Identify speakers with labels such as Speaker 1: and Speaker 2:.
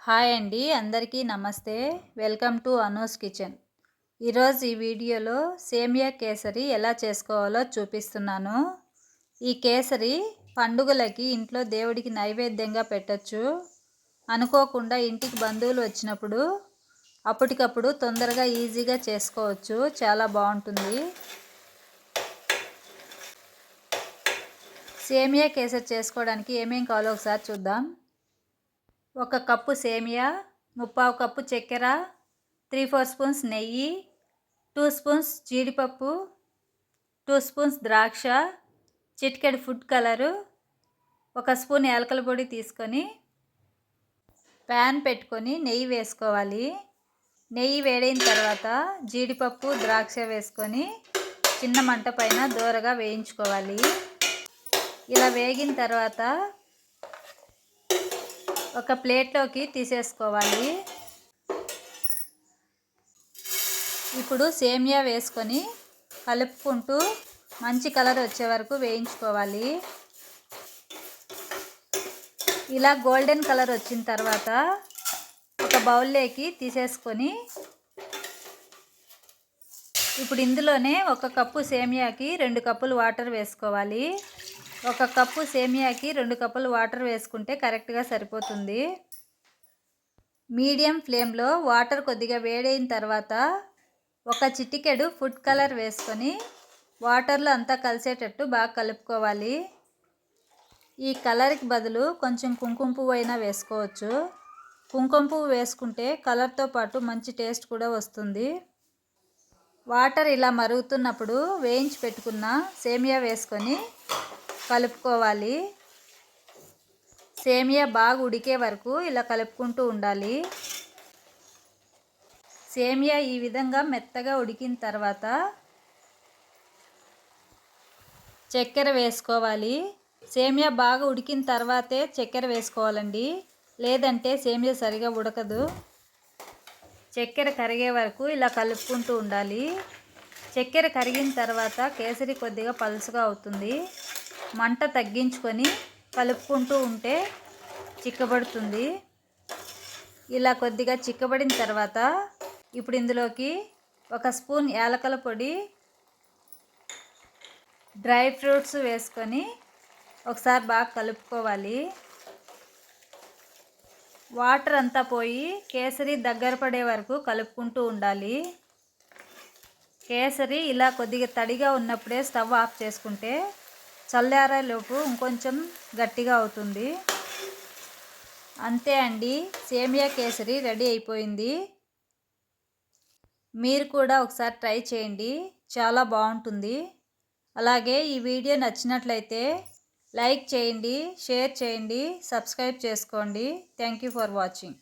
Speaker 1: Hi అండి, అందరికీ నమస్తే. Welcome to Anu's kitchen. ఈరోజు ఈ వీడియోలో సేమియా కేసరి ఎలా చేసుకోవాలో చూపిస్తున్నాను. ఈ కేసరి పండుగలకి ఇంట్లో దేవుడికి నైవేద్యంగా పెట్టచ్చు. అనుకోకుండా ఇంటికి బంధువులు వచ్చినప్పుడు అప్పటికప్పుడు తొందరగా ఈజీగా చేసుకోవచ్చు. చాలా బాగుంటుంది. సేమియా కేసరి చేసుకోవడానికి ఏమేం కావాలో ఒకసారి చూద్దాం. 1 కప్పు సేమియా, 3/4 కప్పు చక్కెర, 3-4 స్పూన్స్ నెయ్యి, 2 స్పూన్స్ జీడిపప్పు, 2 స్పూన్స్ ద్రాక్ష, చిటికెడు ఫుడ్ కలరు, 1 స్పూన్ యాలకుల పొడి తీసుకొని ప్యాన్ పెట్టుకొని నెయ్యి వేసుకోవాలి. నెయ్యి వేడైన తర్వాత జీడిపప్పు, ద్రాక్ష వేసుకొని చిన్న మంట పైన దోరగా వేయించుకోవాలి. ఇలా వేగిన తర్వాత ఒక ప్లేట్లోకి తీసేసుకోవాలి. ఇప్పుడు సేమియా వేసుకొని కలుపుకుంటూ మంచి కలర్ వచ్చే వరకు వేయించుకోవాలి. ఇలా గోల్డెన్ కలర్ వచ్చిన తర్వాత ఒక బౌల్లోకి తీసేసుకొని ఇప్పుడు ఇందులోనే 1 కప్పు సేమియాకి 2 కప్పులు వాటర్ వేసుకోవాలి. 1 కప్పు సేమియాకి 2 కప్పులు వాటర్ వేసుకుంటే కరెక్ట్గా సరిపోతుంది. మీడియం ఫ్లేమ్లో వాటర్ కొద్దిగా వేడైన తర్వాత 1 చిటికెడు ఫుడ్ కలర్ వేసుకొని వాటర్లో అంతా కలిసేటట్టు బాగా కలుపుకోవాలి. ఈ కలర్కి బదులు కొంచెం కుంకుమ పువ్వు అయినా వేసుకోవచ్చు. కుంకుమ పువ్వు వేసుకుంటే కలర్తో పాటు మంచి టేస్ట్ కూడా వస్తుంది. వాటర్ ఇలా మరుగుతున్నప్పుడు వేయించి పెట్టుకున్న సేమియా వేసుకొని కలుపుకోవాలి. సేమియా బాగా ఉడికే వరకు ఇలా కలుపుకుంటూ ఉండాలి. సేమియా ఈ విధంగా మెత్తగా ఉడికిన తర్వాత చక్కెర వేసుకోవాలి. సేమియా బాగా ఉడికిన తర్వాతే చక్కెర వేసుకోవాలండి, లేదంటే సేమియా సరిగా ఉడకదు. చక్కెర కరిగే వరకు ఇలా కలుపుకుంటూ ఉండాలి. చక్కెర కరిగిన తర్వాత కేసరి కొద్దిగా పలుచగా అవుతుంది. మంట తగ్గించుకొని కలుపుకుంటూ ఉంటే చిక్కబడుతుంది. ఇలా కొద్దిగా చిక్కబడిన తర్వాత ఇప్పుడు ఇందులోకి 1 స్పూన్ యాలకుల పొడి, డ్రై ఫ్రూట్స్ వేసుకొని ఒకసారి బాగా కలుపుకోవాలి. వాటర్ అంతా పోయి కేసరి దగ్గర పడే వరకు కలుపుకుంటూ ఉండాలి. కేసరి ఇలా కొద్దిగా తడిగా ఉన్నప్పుడే స్టవ్ ఆఫ్ చేసుకుంటే చల్లారేలోపు ఇంకొంచెం గట్టిగా అవుతుంది. అంతే అండి, సేమియా కేసరి రెడీ అయిపోయింది. మీరు కూడా ఒకసారి ట్రై చేయండి, చాలా బాగుంటుంది. అలాగే ఈ వీడియో నచ్చినట్లయితే లైక్ చేయండి, షేర్ చేయండి, సబ్స్క్రైబ్ చేసుకోండి. Thank you for watching.